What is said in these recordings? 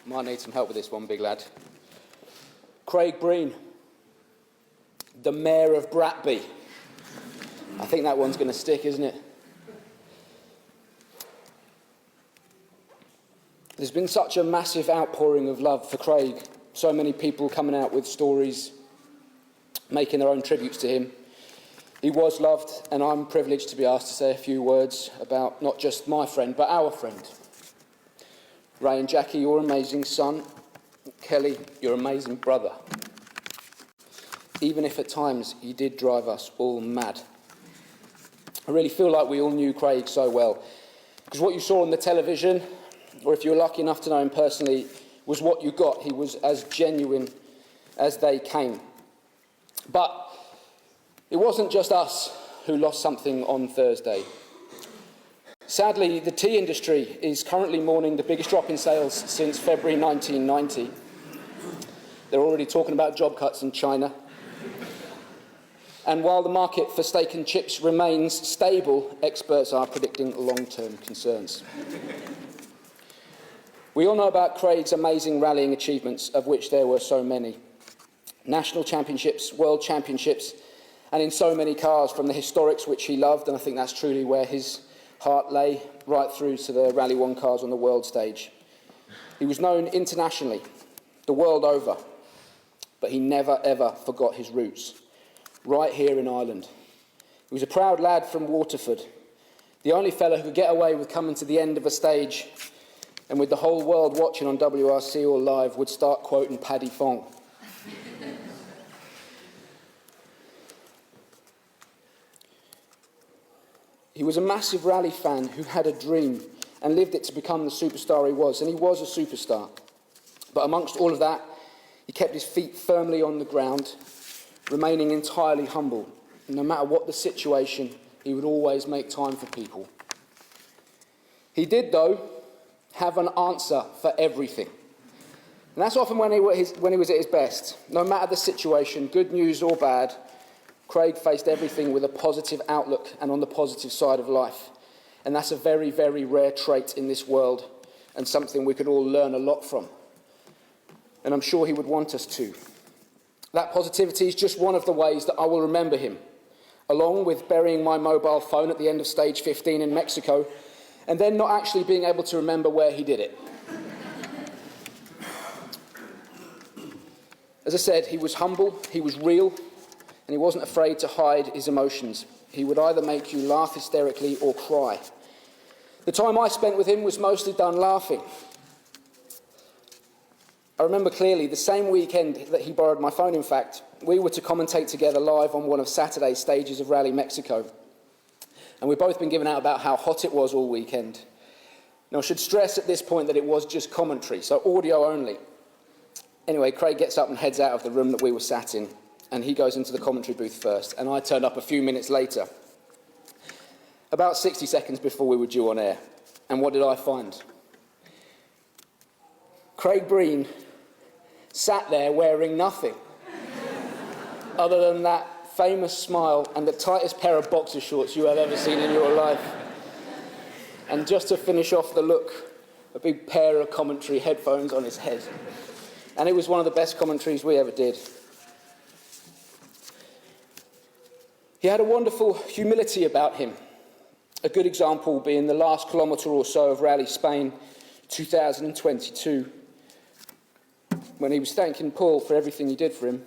Might need some help with this one, big lad. Craig Breen, the Mayor of Bratby. I think that one's going to stick, isn't it? There's been such a massive outpouring of love for Craig. So many people coming out with stories, making their own tributes to him. He was loved, and I'm privileged to be asked to say a few words about not just my friend, but our friend. Ray and Jackie, your amazing son. Kelly, your amazing brother. Even if at times he did drive us all mad. I really feel like we all knew Craig so well, because what you saw on the television, or if you were lucky enough to know him personally, was what you got. He was as genuine as they came. But it wasn't just us who lost something on Thursday. Sadly, the tea industry is currently mourning the biggest drop in sales since February 1990. They're already talking about job cuts in China. And while the market for steak and chips remains stable, experts are predicting long-term concerns. We all know about Craig's amazing rallying achievements, of which there were so many. National championships, world championships, and in so many cars, from the historics which he loved, and I think that's truly where his heart lay, right through to the Rally 1 cars on the world stage. He was known internationally, the world over, but he never ever forgot his roots, right here in Ireland. He was a proud lad from Waterford, the only fella who could get away with coming to the end of a stage and with the whole world watching on WRC or live would start quoting Paddy Fong. He was a massive rally fan who had a dream and lived it to become the superstar he was, and he was a superstar. But amongst all of that, he kept his feet firmly on the ground, remaining entirely humble. No matter what the situation, he would always make time for people. He did, though, have an answer for everything. And that's often when he was at his best. No matter the situation, good news or bad, Craig faced everything with a positive outlook and on the positive side of life. And that's a very, very rare trait in this world, and something we could all learn a lot from. And I'm sure he would want us to. That positivity is just one of the ways that I will remember him, along with burying my mobile phone at the end of stage 15 in Mexico, and then not actually being able to remember where he did it. As I said, he was humble, he was real, and he wasn't afraid to hide his emotions. He would either make you laugh hysterically or cry. The time I spent with him was mostly done laughing. I remember clearly the same weekend that he borrowed my phone, in fact, we were to commentate together live on one of Saturday's stages of Rally Mexico. And we've both been given out about how hot it was all weekend. Now, I should stress at this point that it was just commentary, so audio only. Anyway, Craig gets up and heads out of the room that we were sat in, and he goes into the commentary booth first, and I turned up a few minutes later, about 60 seconds before we were due on air. And what did I find? Craig Breen sat there wearing nothing other than that famous smile and the tightest pair of boxer shorts you have ever seen in your life. And just to finish off the look, a big pair of commentary headphones on his head. And it was one of the best commentaries we ever did. He had a wonderful humility about him. A good example being the last kilometre or so of Rally Spain 2022, when he was thanking Paul for everything he did for him.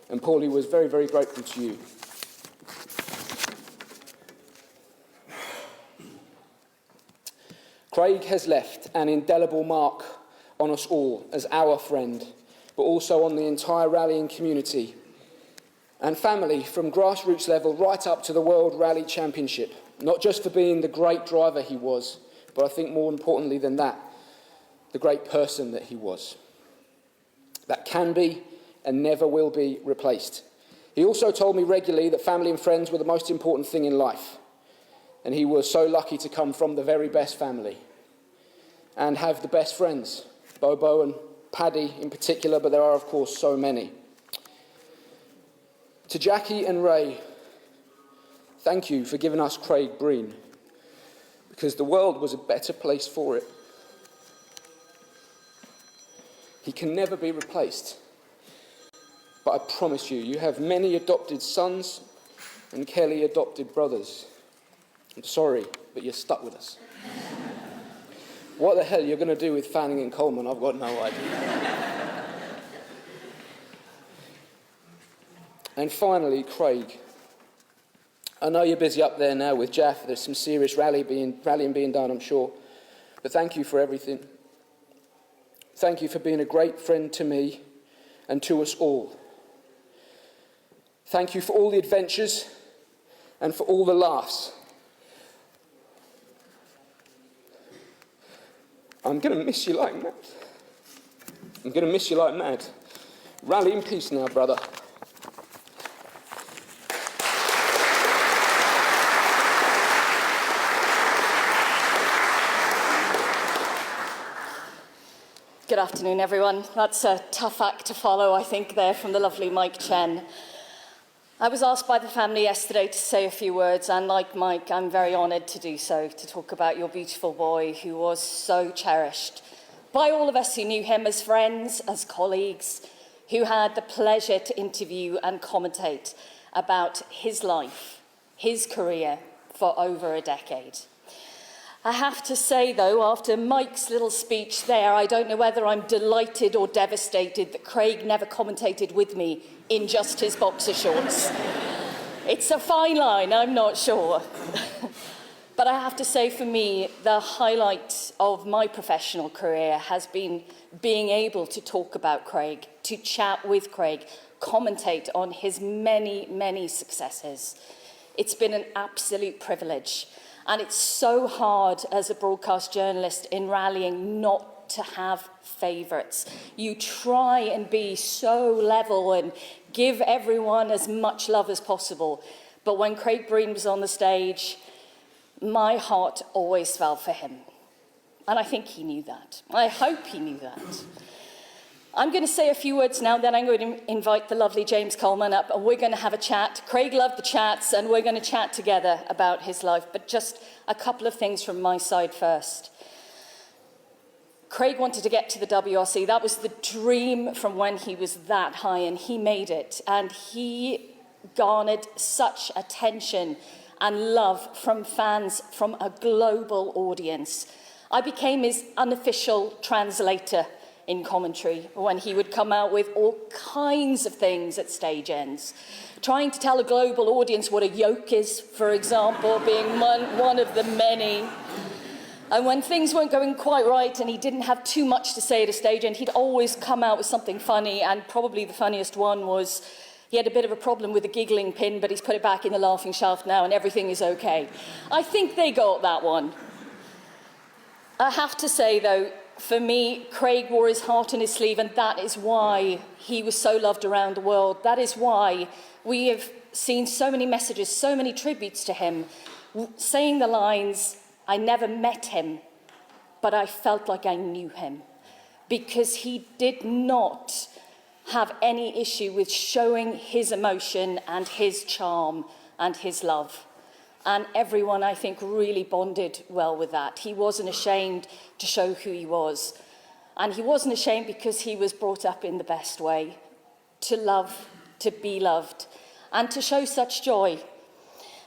And Paul, he was very, very grateful to you. Craig has left an indelible mark on us all as our friend, but also on the entire rallying community and family, from grassroots level right up to the World Rally Championship, not just for being the great driver he was, but I think more importantly than that, the great person that he was. That can be and never will be replaced. He also told me regularly that family and friends were the most important thing in life, and he was so lucky to come from the very best family and have the best friends, Bobo and Paddy in particular, but there are of course so many. To Jackie and Ray, thank you for giving us Craig Breen, because the world was a better place for it. He can never be replaced. But I promise you, you have many adopted sons and Kelly adopted brothers. I'm sorry, but you're stuck with us. What the hell you're going to do with Fanning and Coleman, I've got no idea. And finally, Craig. I know you're busy up there now with Jaff. There's some serious rallying being done, I'm sure. But thank you for everything. Thank you for being a great friend to me and to us all. Thank you for all the adventures and for all the laughs. I'm going to miss you like mad. I'm going to miss you like mad. Rally in peace now, brother. Good afternoon, everyone. That's a tough act to follow, I think, there from the lovely Mike Chen. I was asked by the family yesterday to say a few words, and like Mike, I'm very honoured to do so, to talk about your beautiful boy who was so cherished by all of us who knew him as friends, as colleagues, who had the pleasure to interview and commentate about his life, his career for over a decade. I have to say, though, after Mike's little speech there, I don't know whether I'm delighted or devastated that Craig never commentated with me in just his boxer shorts. It's a fine line, I'm not sure. But I have to say, for me, the highlight of my professional career has been being able to talk about Craig, to chat with Craig, commentate on his many, many successes. It's been an absolute privilege. And it's so hard as a broadcast journalist in rallying not to have favourites. You try and be so level and give everyone as much love as possible. But when Craig Breen was on the stage, my heart always fell for him. And I think he knew that. I hope he knew that. I'm going to say a few words now, then I'm going to invite the lovely James Coleman up, and we're going to have a chat. Craig loved the chats, and we're going to chat together about his life. But just a couple of things from my side first. Craig wanted to get to the WRC. That was the dream from when he was that high, and he made it. And he garnered such attention and love from fans from a global audience. I became his unofficial translator in commentary when he would come out with all kinds of things at stage ends. Trying to tell a global audience what a yoke is, for example, being one of the many. And when things weren't going quite right and he didn't have too much to say at a stage end, he'd always come out with something funny, and probably the funniest one was he had a bit of a problem with the giggling pin, but he's put it back in the laughing shaft now and everything is okay. I think they got that one. I have to say, though, for me, Craig wore his heart on his sleeve, and that is why he was so loved around the world. That is why we have seen so many messages, so many tributes to him, saying the lines, "I never met him, but I felt like I knew him," because he did not have any issue with showing his emotion and his charm and his love. And everyone, I think, really bonded well with that. He wasn't ashamed to show who he was. And he wasn't ashamed because he was brought up in the best way, to love, to be loved, and to show such joy.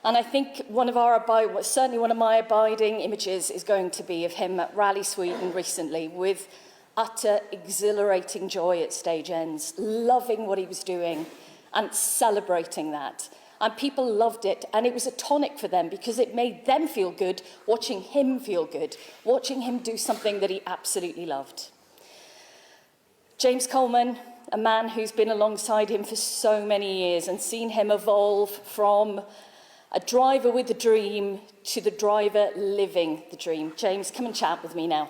And I think certainly one of my abiding images is going to be of him at Rally Sweden recently, with utter exhilarating joy at stage ends, loving what he was doing and celebrating that. And people loved it, and it was a tonic for them because it made them feel good, watching him feel good, watching him do something that he absolutely loved. James Coleman, a man who's been alongside him for so many years and seen him evolve from a driver with a dream to the driver living the dream. James, come and chat with me now.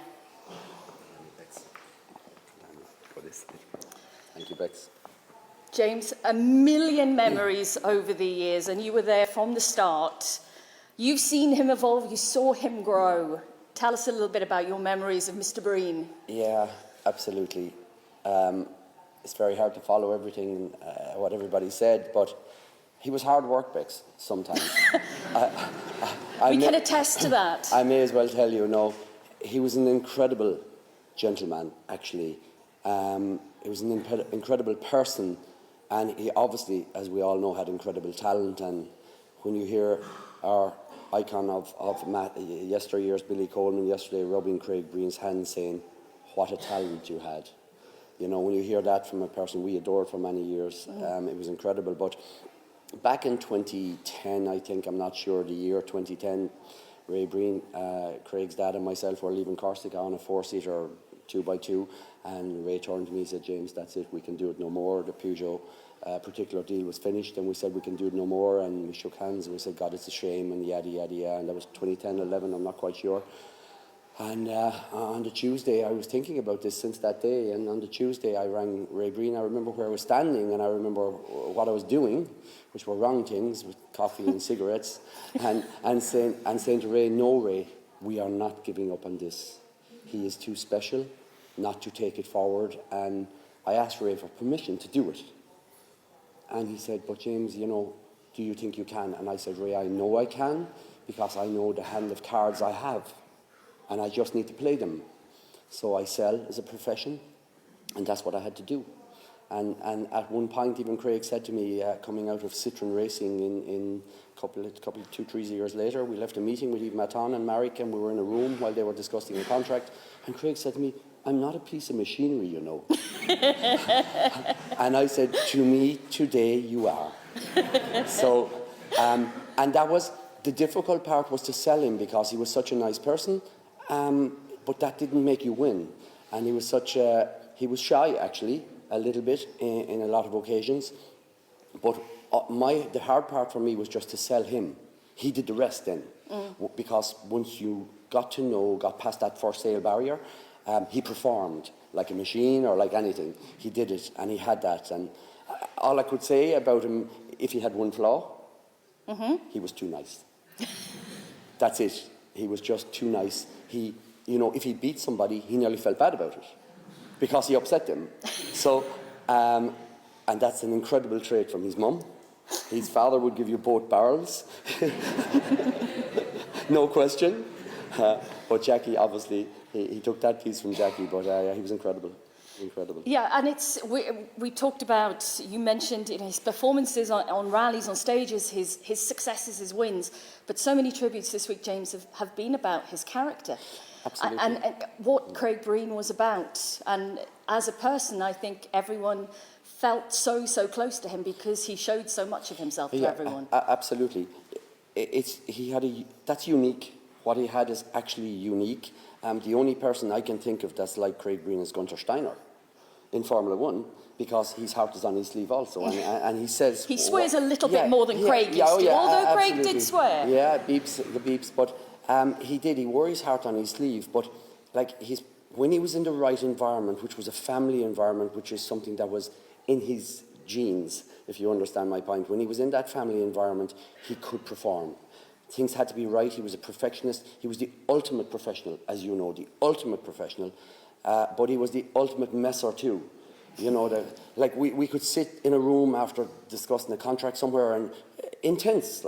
Thank you, Becks. James, a million memories over the years, and you were there from the start. You've seen him evolve, you saw him grow. Tell us a little bit about your memories of Mr. Breen. Yeah, absolutely. It's very hard to follow everything, what everybody said, but he was hard work, Becks, sometimes. We can attest to that. I may as well tell you, no, he was an incredible gentleman, actually. He was an incredible person, and he obviously, as we all know, had incredible talent. And when you hear our icon of yesteryear's Billy Coleman yesterday rubbing Craig Breen's hand saying, what a talent you had. You know, when you hear that from a person we adored for many years, it was incredible. But back in 2010, I think, I'm not sure the year, 2010, Ray Breen, Craig's dad and myself were leaving Corsica on a 4-seater 2x2, and Ray turned to me and said, James, that's it, we can do it no more. The Peugeot particular deal was finished, and we said we can do it no more, and we shook hands and we said, God, it's a shame, and yada, yada, yada. And that was 2010, 11, I'm not quite sure. And on the Tuesday, I was thinking about this since that day, and on the Tuesday I rang Ray Breen. I remember where I was standing, and I remember what I was doing, which were wrong things, with coffee and cigarettes, and saying to Ray, no, Ray, we are not giving up on this. He is too special not to take it forward. And I asked Ray for permission to do it. And he said, but James, you know, do you think you can? And I said, Ray, I know I can, because I know the hand of cards I have. And I just need to play them. So I sell as a profession, and that's what I had to do. And at one point, even Craig said to me, coming out of Citroën Racing in couple 2-3 years later, we left a meeting with Yves Maton and Marek, and we were in a room while they were discussing the contract. And Craig said to me, I'm not a piece of machinery, you know. And I said, to me, today you are. So, and that was, the difficult part was to sell him, because he was such a nice person. But that didn't make you win. And he was he was shy, actually, a little bit in a lot of occasions. But the hard part for me was just to sell him. He did the rest then. Because once you got past that first sale barrier, he performed like a machine or like anything. He did it, and he had that. And all I could say about him, if he had one flaw, he was too nice. That's it. He was just too nice. He, you know, if he beat somebody, he nearly felt bad about it because he upset them. So, and that's an incredible trait from his mum. His father would give you both barrels, no question. But Jackie, obviously, he took that piece from Jackie, but he was incredible. Incredible. Yeah, and we talked about, you mentioned his performances on rallies, on stages, his successes, his wins, but so many tributes this week, James, have been about his character. Absolutely. And what Craig Breen was about. And as a person, I think everyone felt so close to him because he showed so much of himself to everyone. Absolutely. That's unique. What he had is actually unique. The only person I can think of that's like Craig Breen is Gunther Steiner in Formula One, because his heart is on his sleeve also, and he says... He swears a little bit more than Craig used to, although Craig did swear. Yeah, the beeps, but he wore his heart on his sleeve, but like when he was in the right environment, which was a family environment, which is something that was in his genes, if you understand my point, when he was in that family environment, he could perform. Things had to be right. He was a perfectionist. He was the ultimate professional, as you know, the ultimate professional. But he was the ultimate messer too. You know, we could sit in a room after discussing a contract somewhere, and intense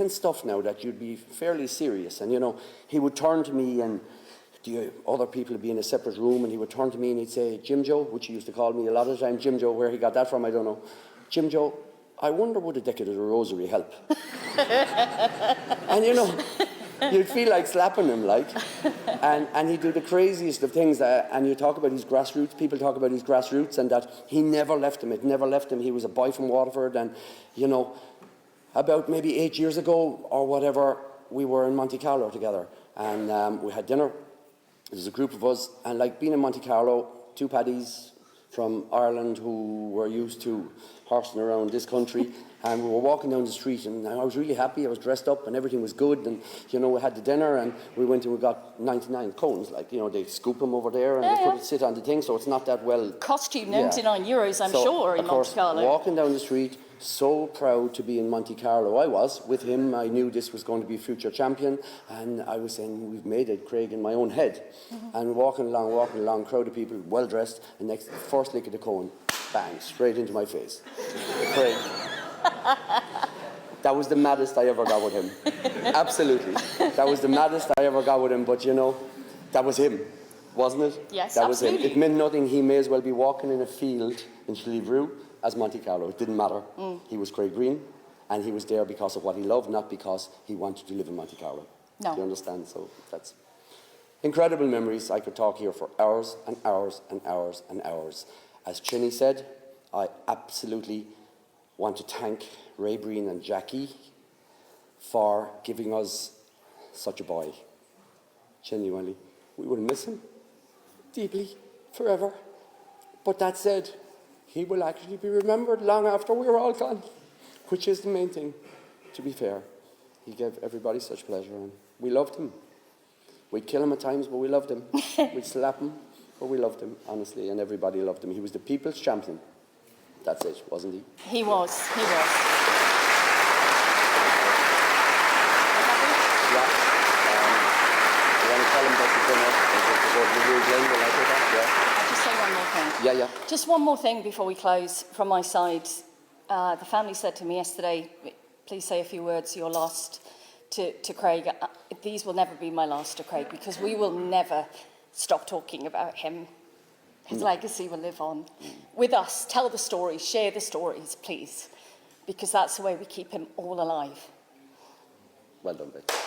stuff now that you'd be fairly serious. And, you know, he would turn to me, and the other people would be in a separate room, and he would turn to me and he'd say, Jim Joe, which he used to call me a lot of the time, Jim Joe, where he got that from, I don't know. Jim Joe, I wonder would a decade of the rosary help? And, you know, you'd feel like slapping him, like. And he'd do the craziest of things. And you talk about his grassroots. People talk about his grassroots, and that he never left him. It never left him. He was a boy from Waterford. And, you know, about maybe 8 years ago or whatever, we were in Monte Carlo together. And we had dinner. There was a group of us. And, like, being in Monte Carlo, two paddies from Ireland who were used to horsing around this country, and we were walking down the street, and I was really happy. I was dressed up and everything was good, and, you know, we had the dinner, and we went and we got 99 cones, like, you know, they scoop them over there and they put it sit on the thing, so it's not that well. Costume, €99, I'm sure, in Monte Carlo. Walking down the street, so proud to be in Monte Carlo. I was with him. I knew this was going to be future champion, and I was saying, we've made it, Craig, in my own head. And walking along, crowd of people, well dressed, and first lick of the cone, bang, straight into my face. Craig. That was the maddest I ever got with him. Absolutely. That was the maddest I ever got with him, but, you know, that was him. wasn't it? Yes, that was absolutely. it. It meant nothing. He may as well be walking in a field in Slievru as Monte Carlo. It didn't matter. He was Craig Breen, and he was there because of what he loved, not because he wanted to live in Monte Carlo. No. Do you understand? So that's incredible memories. I could talk here for hours and hours and hours and hours. As Chinny said, I absolutely want to thank Ray Breen and Jackie for giving us such a boy. Genuinely. We will miss him deeply, forever. But that said, he will actually be remembered long after we're all gone, which is the main thing, to be fair. He gave everybody such pleasure, and we loved him. We'd kill him at times, but we loved him. We'd slap him, but we loved him, honestly, and everybody loved him. He was the people's champion. That's it, wasn't he? He was. He was. Yeah. You want to tell him that you're going to go to the again? Will I do that? Yeah. I'll just say one more thing. Yeah, yeah. Just one more thing before we close from my side. The family said to me yesterday, please say a few words, your last to Craig. These will never be my last to Craig, because we will never stop talking about him. His legacy will live on with us. Tell the stories, share the stories, please, because that's the way we keep him all alive. Well done, Becs.